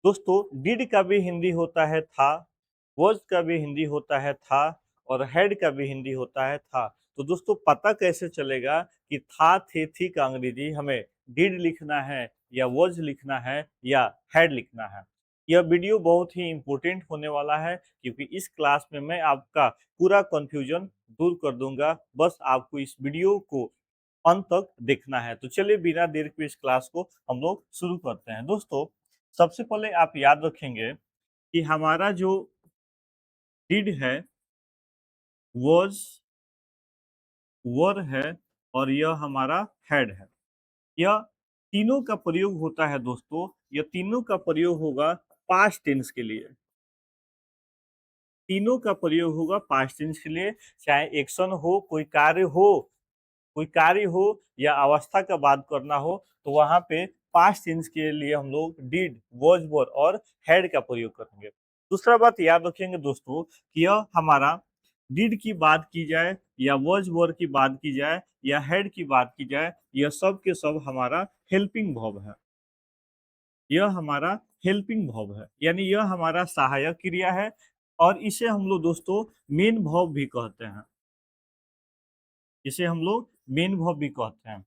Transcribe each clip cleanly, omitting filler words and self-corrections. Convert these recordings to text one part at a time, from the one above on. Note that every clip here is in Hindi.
दोस्तों डिड का भी हिंदी होता है था, वॉज का भी हिंदी होता है था और हैड का भी हिंदी होता है था। तो दोस्तों पता कैसे चलेगा कि था थी का अंग्रेजी हमें डिड लिखना है या वॉज लिखना है या हैड लिखना है। यह वीडियो बहुत ही इम्पोर्टेंट होने वाला है क्योंकि इस क्लास में मैं आपका पूरा कंफ्यूजन दूर कर दूंगा। बस आपको इस वीडियो को अंत तक देखना है। तो चलिए बिना देर के इस क्लास को हम लोग शुरू करते हैं। दोस्तों सबसे पहले आप याद रखेंगे कि हमारा जो डिड है, वॉज, वर है और यह हमारा हैड है। यह तीनों का प्रयोग होता है दोस्तों। यह तीनों का प्रयोग होगा पास्ट टेंस के लिए। तीनों का प्रयोग होगा पास्ट टेंस के लिए, चाहे एक्शन हो, कोई कार्य हो या अवस्था का बात करना हो तो वहां पे पास्ट टेंस के लिए हम लोग डिड, वॉज, वर और हैड का प्रयोग करेंगे। दूसरा बात याद रखेंगे दोस्तों कि यह हमारा डिड की बात की जाए या वॉज, वर की बात की जाए या हैड की बात की जाए, यह सब के सब हमारा हेल्पिंग वर्ब है। यह हमारा हेल्पिंग वर्ब है, यानी यह हमारा सहायक क्रिया है और इसे हम लोग दोस्तों मेन वर्ब भी कहते हैं। इसे हम लोग मेन वर्ब भी कहते हैं।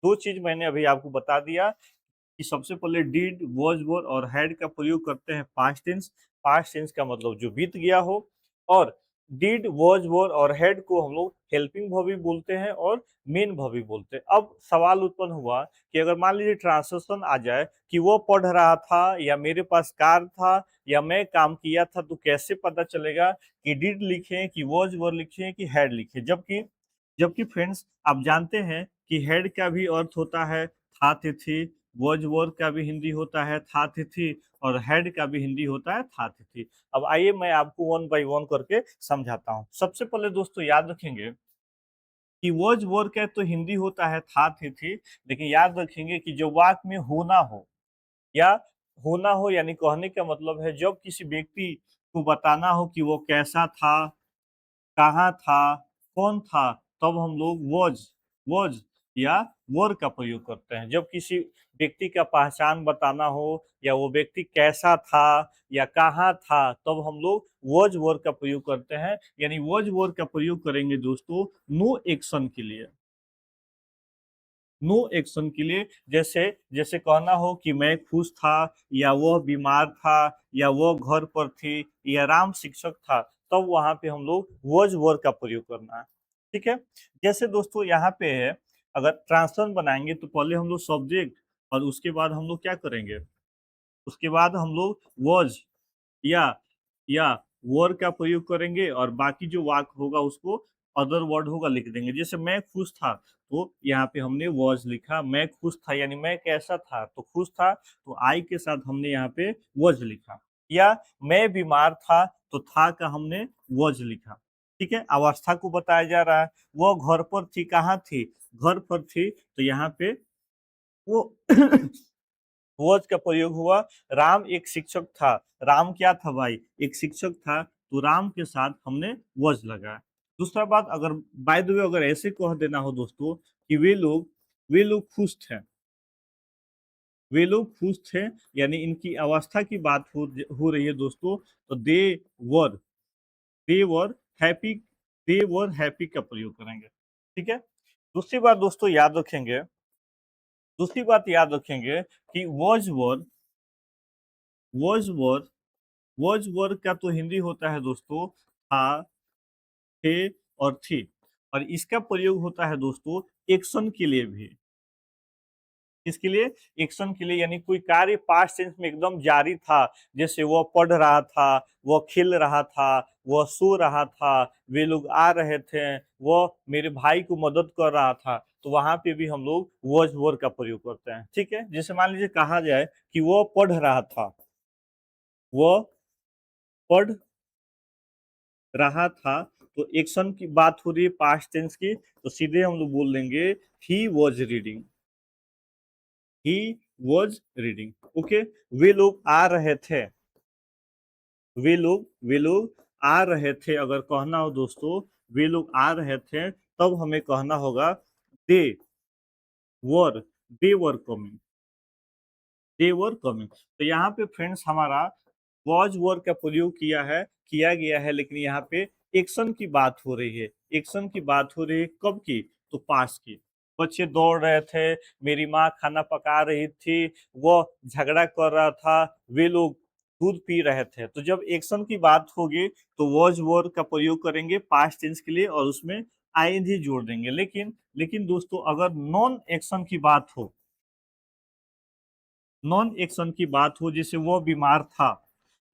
दो चीज मैंने अभी आपको बता दिया कि सबसे पहले डिड, वॉज, वर और हैड का प्रयोग करते हैं पास्ट टेंस। पास्ट टेंस का मतलब जो बीत गया हो। और डिड, वॉज, वर और हैड को हम लोग हेल्पिंग वर्ब भी बोलते हैं और मेन वर्ब भी बोलते हैं। अब सवाल उत्पन्न हुआ कि अगर मान लीजिए ट्रांसलेशन आ जाए कि वो पढ़ रहा था या मेरे पास कार था या मैं काम किया था, तो कैसे पता चलेगा कि डिड लिखें कि वॉज, वर लिखें कि हैड लिखें। जबकि जबकि फ्रेंड्स आप जानते हैं कि हेड का भी अर्थ होता है था थी, वॉज, वर का भी हिंदी होता है था थी और हेड का भी हिंदी होता है था थी। अब आइए मैं आपको वन बाय वन करके समझाता हूँ। सबसे पहले दोस्तों याद रखेंगे कि वॉज, वर का तो हिंदी होता है था थी, लेकिन याद रखेंगे कि जो वाक्य में होना हो या होना हो यानी कहने का मतलब है जब किसी व्यक्ति को बताना हो कि वो कैसा था, कहाँ था, कौन था, तब हम लोग वॉज या वर का प्रयोग करते हैं। जब किसी व्यक्ति का पहचान बताना हो या वो व्यक्ति कैसा था या कहाँ था, तब हम लोग वॉज वर का प्रयोग करते हैं। यानी वॉज वर का प्रयोग करेंगे दोस्तों नो एक्शन के लिए। नो एक्शन के लिए जैसे जैसे कहना हो कि मैं खुश था या वह बीमार था या वह घर पर थी या राम शिक्षक था, तब वहां पे हम लोग वॉज वर का प्रयोग करना है। ठीक है। जैसे दोस्तों यहाँ पे है, अगर ट्रांसफर बनाएंगे तो पहले हम लोग सब्जेक्ट और उसके बाद हम लोग क्या करेंगे, उसके बाद हम लोग वॉज या या वर का प्रयोग करेंगे और बाकी जो वाक्य होगा उसको अदर वर्ड होगा लिख देंगे। जैसे मैं खुश था तो यहाँ पे हमने वॉज लिखा, मैं खुश था यानी मैं कैसा था तो खुश था, तो आई के साथ हमने यहाँ पे वॉज लिखा। या मैं बीमार था तो था का हमने वॉज लिखा। ठीक है। अवस्था को बताया जा रहा है, वो घर पर थी, कहाँ थी, घर पर थी, तो यहाँ पे वो वॉज का प्रयोग हुआ। राम एक शिक्षक था, राम क्या था भाई, एक शिक्षक था, तो राम के साथ हमने वॉज लगाया। दूसरा बात, अगर बाय द वे अगर ऐसे कह देना हो दोस्तों कि वे लोग खुश थे, वे लोग खुश थे यानी इनकी अवस्था की बात हो रही है दोस्तों, तो वर दे were happy, they were happy का प्रयोग करेंगे। ठीक है। दूसरी बात दोस्तों याद रखेंगे, दूसरी बात याद रखेंगे कि वॉज वर वॉज वर्ग का तो हिंदी होता है दोस्तों था, थे और थी। और इसका प्रयोग होता है दोस्तों एक्शन के लिए भी। इसके लिए एक्शन के लिए, यानी कोई कार्य पास्ट टेंस में एकदम जारी था, जैसे वो पढ़ रहा था, वो खेल रहा था, वो सो रहा था, वे लोग आ रहे थे, वो मेरे भाई को मदद कर रहा था, तो वहां पे भी हम लोग वॉज वर्ग का प्रयोग करते हैं। ठीक है। जैसे मान लीजिए कहा जाए कि वो पढ़ रहा था, वो पढ़ रहा था, तो एक्शन की बात हो रही है पास्ट टेंस की, तो सीधे हम लोग बोल देंगे he was reading, he was reading. Okay. वे लोग आ रहे थे, वे लोग आ रहे थे, अगर कहना हो दोस्तों वे लोग आ रहे थे, तब हमें कहना होगा दे वर दे were coming. They were coming. तो यहाँ पे फ्रेंड्स हमारा वॉज वर का प्रयोग किया गया है, लेकिन यहाँ पे एक्शन की बात हो रही है। एक्शन की बात हो रही है कब की? तो पास्ट की। बच्चे दौड़ रहे थे, मेरी माँ खाना पका रही थी, वो झगड़ा कर रहा था, वे लोग दूध पी रहे थे। तो जब एक्शन की बात होगी तो वॉज वर का प्रयोग करेंगे पास्ट टेंस के लिए और उसमें आईएनजी जोड़ देंगे। लेकिन दोस्तों अगर नॉन एक्शन की बात हो, नॉन एक्शन की बात हो, जैसे वो बीमार था,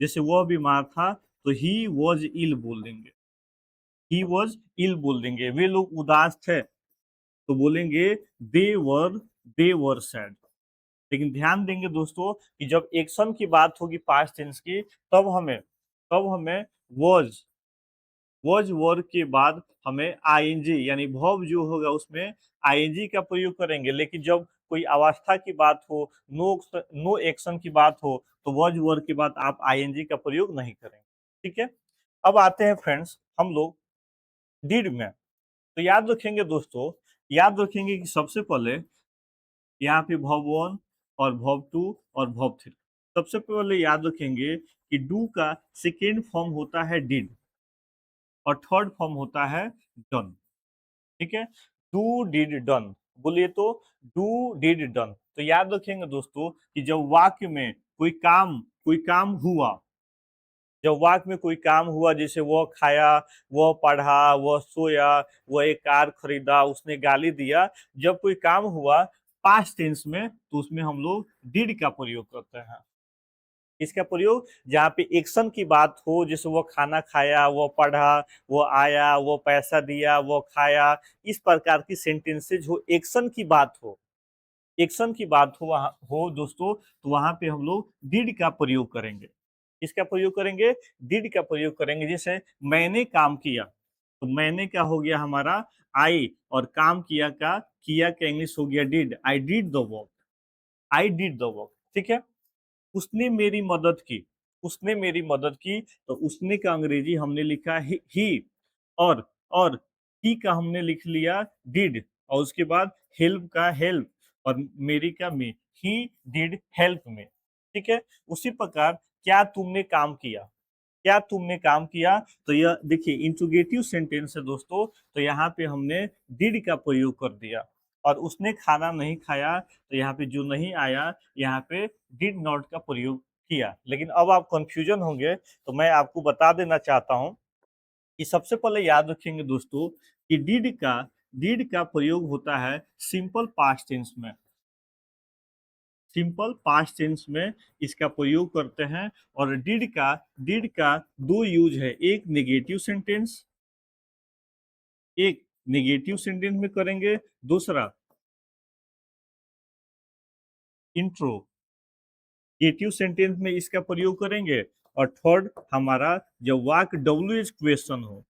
जैसे वो बीमार था, तो ही वॉज इल बोल देंगे। ही वॉज इल बोल देंगे। वे लोग उदास थे तो बोलेंगे दे वर सैड। लेकिन ध्यान देंगे दोस्तों कि जब एक्शन की बात होगी पास्ट टेंस की, तब हमें वॉज वर के बाद हमें आईएनजी यानी वर्ब जो होगा उसमें आईएनजी का प्रयोग करेंगे। लेकिन जब कोई अवस्था की बात हो, नो एक्शन की बात हो, तो वॉज वर के बाद आप आईएनजी का प्रयोग नहीं करेंगे। ठीक है। अब आते हैं फ्रेंड्स हम लोग डिड में। तो याद रखेंगे दोस्तों, याद रखेंगे कि सबसे पहले यहाँ पे वर्ब वन और वर्ब टू और वर्ब थ्री। सबसे पहले याद रखेंगे कि डू का सेकेंड फॉर्म होता है डिड और थर्ड फॉर्म होता है डन। ठीक है। डू डिड डन बोलिए तो डू डिड डन। तो याद रखेंगे दोस्तों कि जब वाक्य में कोई काम हुआ, जब वाक्य में कोई काम हुआ, जैसे वो खाया, वो पढ़ा, वो सोया, वो एक कार खरीदा, उसने गाली दिया, जब कोई काम हुआ पास्ट टेंस में तो उसमें हम लोग डिड का प्रयोग करते हैं। इसका प्रयोग जहाँ पे एक्शन की बात हो, जैसे वो खाना खाया, वो पढ़ा, वो आया, वो पैसा दिया, वो खाया, इस प्रकार की सेंटेंसेज हो, एक्शन की बात हो, एक्शन की बात हो वहाँ हो दोस्तों, तो वहां पे हम लोग डिड का प्रयोग करेंगे। इसका प्रयोग करेंगे, डिड का प्रयोग करेंगे। जैसे मैंने काम किया, तो मैंने क्या हो गया हमारा आई, और काम किया का इंग्लिश हो गया did. I did the work, I did the work. ठीक है। उसने मेरी मदद की, उसने मेरी मदद की, तो उसने का अंग्रेजी हमने लिखा ही, और ही का हमने लिख लिया डिड, और उसके बाद हेल्प का हेल्प और मेरी का मी, ही डिड हेल्प में। ठीक है। उसी प्रकार क्या तुमने काम किया, क्या तुमने काम किया, तो यह देखिए इंट्रोगेटिव सेंटेंस है दोस्तों। तो यहाँ पे हमने डिड का प्रयोग कर दिया। और उसने खाना नहीं खाया, तो यहाँ पे जो नहीं आया, यहाँ पे डिड नॉट का प्रयोग किया। लेकिन अब आप कंफ्यूजन होंगे, तो मैं आपको बता देना चाहता हूँ कि सबसे पहले याद रखेंगे दोस्तों कि डिड का प्रयोग होता है सिंपल पास्ट टेंस में। सिंपल पास्ट टेंस में इसका प्रयोग करते हैं। और डिड का दो यूज है, एक नेगेटिव सेंटेंस, एक नेगेटिव सेंटेंस में करेंगे, दूसरा इंट्रोगेटिव सेंटेंस में इसका प्रयोग करेंगे। और थर्ड हमारा जब वाक्य डब्ल्यू एच क्वेश्चन हो,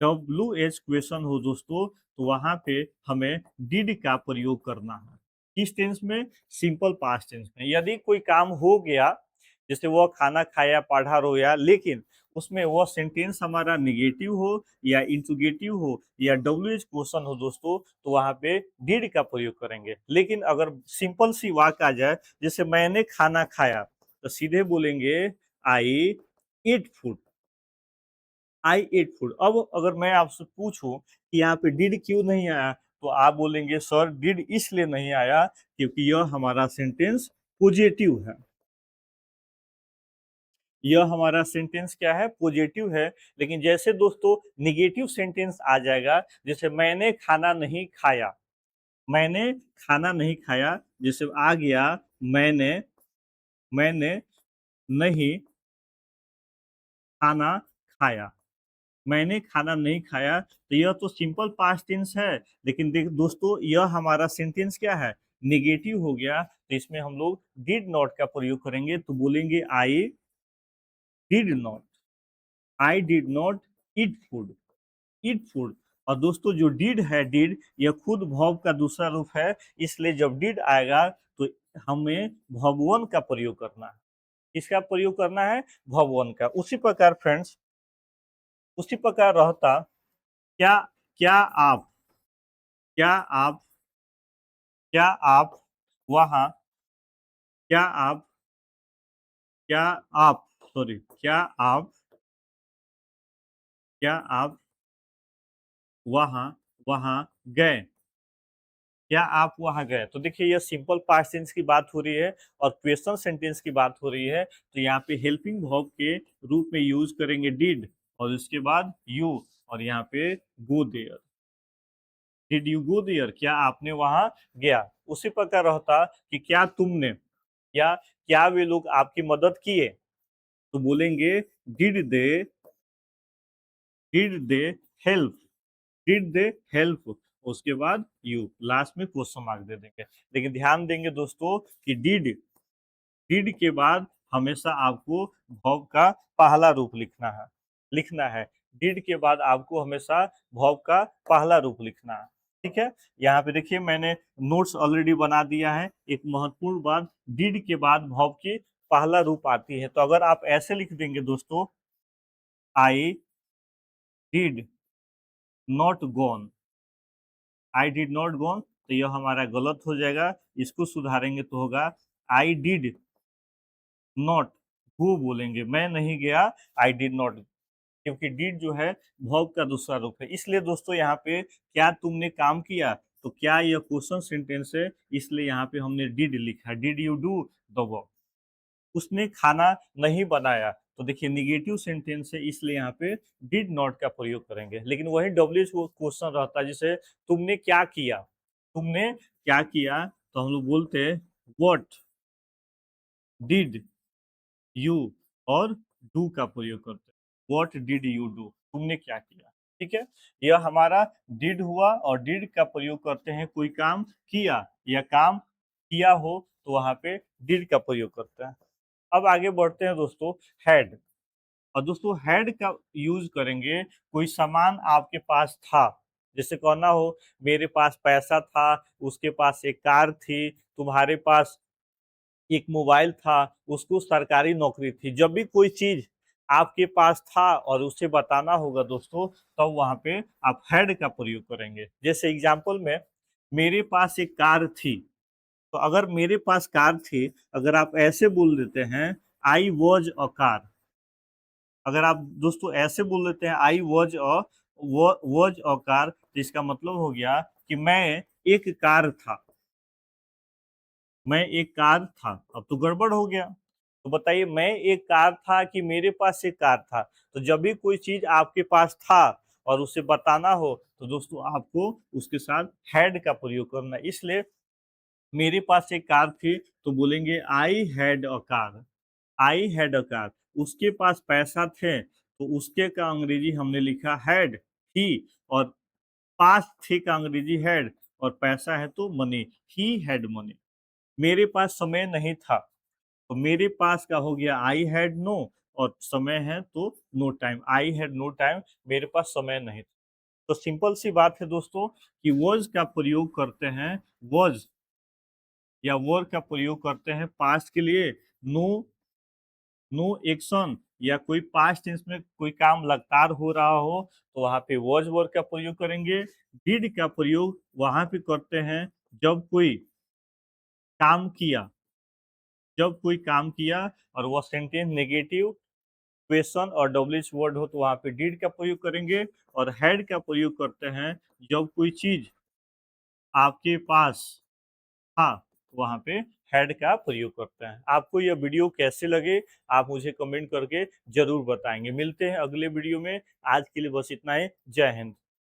डब्ल्यू एच क्वेश्चन हो दोस्तों, तो वहां पे हमें डिड का प्रयोग करना है। किस टेंस में? सिंपल पास्ट टेंस में। यदि कोई काम हो गया, जैसे वो खाना खाया, पढ़ा, रोया, लेकिन उसमें वो सेंटेंस हमारा निगेटिव हो या इंट्रोगेटिव हो या डब्ल्यू एच क्वेश्चन हो दोस्तों, तो वहां पे डिड का प्रयोग करेंगे। लेकिन अगर सिंपल सी वाक्य आ जाए, जैसे मैंने खाना खाया, तो सीधे बोलेंगे आई ईट फूड, आई एट फूड। अब अगर मैं आपसे पूछूं कि यहाँ पे डिड क्यों नहीं आया, तो आप बोलेंगे सर डिड इसलिए नहीं आया क्योंकि यह हमारा सेंटेंस पॉजिटिव है। यह हमारा सेंटेंस क्या है? पॉजिटिव है। लेकिन जैसे दोस्तों निगेटिव सेंटेंस आ जाएगा, जैसे मैंने खाना नहीं खाया, मैंने खाना नहीं खाया, जैसे आ गया मैंने मैंने नहीं खाना खाया, मैंने खाना नहीं खाया, तो यह तो सिंपल पास्ट टेंस है। लेकिन देख दोस्तों, यह हमारा सेंटेंस क्या है? नेगेटिव हो गया। तो इसमें हम लोग डिड नॉट का प्रयोग करेंगे, तो बोलेंगे did not I did not eat food, eat food. और दोस्तों जो डिड है, डिड यह खुद वर्ब का दूसरा रूप है, इसलिए जब डिड आएगा तो हमें वर्ब वन का प्रयोग करना है। इसका प्रयोग करना है वर्ब वन का। उसी प्रकार फ्रेंड्स, उसी प्रकार रहता क्या, क्या आप क्या आप क्या आप वहां क्या आप क्या आप सॉरी क्या आप वहां वहां गए? क्या आप वहां गए? तो देखिए ये सिंपल पास्ट टेंस की बात हो रही है और क्वेश्चन सेंटेंस की बात हो रही है, तो यहाँ पे हेल्पिंग वर्ब के रूप में यूज करेंगे डिड और उसके बाद यू और यहाँ पे go there. Did you go there? क्या आपने वहां गया? उसी प्रकार रहता कि क्या तुमने या क्या वे लोग आपकी मदद किए, तो बोलेंगे did they did they help did they help, उसके बाद यू लास्ट में क्वेश्चन मार्क दे देंगे। लेकिन ध्यान देंगे दोस्तों कि डिड के बाद हमेशा आपको वर्ब का पहला रूप लिखना है। डिड के बाद आपको हमेशा वर्ब का पहला रूप लिखना है। ठीक है, यहाँ पे देखिए मैंने नोट्स ऑलरेडी बना दिया है। एक महत्वपूर्ण बात, डिड के बाद वर्ब की पहला रूप आती है, तो अगर आप ऐसे लिख देंगे दोस्तों, I did not gone, I did not gone, तो यह हमारा गलत हो जाएगा। इसको सुधारेंगे तो होगा आई डिड नॉट गो, बोलेंगे मैं नहीं गया, आई डिड नॉट, क्योंकि डिड जो है वर्ब का दूसरा रूप है। इसलिए दोस्तों यहाँ पे क्या तुमने काम किया, तो क्या यह क्वेश्चन सेंटेंस है, इसलिए यहाँ पे हमने डिड लिखा। Did you do the work? उसने खाना नहीं बनाया, तो देखिए निगेटिव सेंटेंस है, इसलिए यहाँ पे डिड नॉट का प्रयोग करेंगे। लेकिन वही डब्ल्यू क्वेश्चन रहता है, जैसे तुमने क्या किया, तुमने क्या किया, तो हम लोग बोलते हैं व्हाट डिड यू, और डू का प्रयोग करते हैं। What did you do? तुमने क्या किया? ठीक है, यह हमारा डिड हुआ और डिड का प्रयोग करते हैं कोई काम किया या काम किया हो, तो वहां पे डिड का प्रयोग करते हैं। अब आगे बढ़ते हैं दोस्तों, हैड। और दोस्तों हैड का यूज करेंगे कोई सामान आपके पास था, जैसे कहना हो मेरे पास पैसा था, उसके पास एक कार थी, तुम्हारे पास एक मोबाइल था, उसको सरकारी नौकरी थी। जब भी कोई चीज आपके पास था और उसे बताना होगा दोस्तों, तब वहां पे आप हैड का प्रयोग करेंगे। जैसे एग्जाम्पल में मेरे पास एक कार थी, तो अगर मेरे पास कार थी, अगर आप ऐसे बोल देते हैं आई वॉज अ कार, अगर आप दोस्तों ऐसे बोल देते हैं आई वॉज अ कार, तो इसका मतलब हो गया कि मैं एक कार था, मैं एक कार था। अब तो गड़बड़ हो गया, तो बताइए मैं एक कार था कि मेरे पास एक कार था? तो जब भी कोई चीज आपके पास था और उसे बताना हो, तो दोस्तों आपको उसके साथ हैड का प्रयोग करना है। इसलिए मेरे पास एक कार थी, तो बोलेंगे I had a car, I had a car. उसके पास पैसा थे, तो उसके का अंग्रेजी हमने लिखा हैड, ही, और पास थे का अंग्रेजी हैड, और पैसा है तो मनी, ही हैड मनी। मेरे पास समय नहीं था, तो मेरे पास का हो गया आई हैड नो, और समय है तो no time, I had no time, मेरे पास समय नहीं था। तो सिंपल सी बात है दोस्तों कि वॉज का प्रयोग करते हैं, वॉज या वर का प्रयोग करते हैं पास्ट के लिए। नो नो एक्शन या कोई पास्ट टेंस में कोई काम लगातार हो रहा हो, तो वहां पे वॉज वर्ड का प्रयोग करेंगे। डिड का प्रयोग वहां पे करते हैं जब कोई काम किया, जब कोई काम किया और वह सेंटेंस नेगेटिव क्वेश्चन और डब्ल्यूएच वर्ड हो, तो वहां पे डिड का प्रयोग करेंगे। और हैड का प्रयोग करते हैं जब कोई चीज आपके पास था, तो वहां पे हैड का प्रयोग करते हैं। आपको यह वीडियो कैसे लगे, आप मुझे कमेंट करके जरूर बताएंगे। मिलते हैं अगले वीडियो में, आज के लिए बस इतना ही। जय हिंद।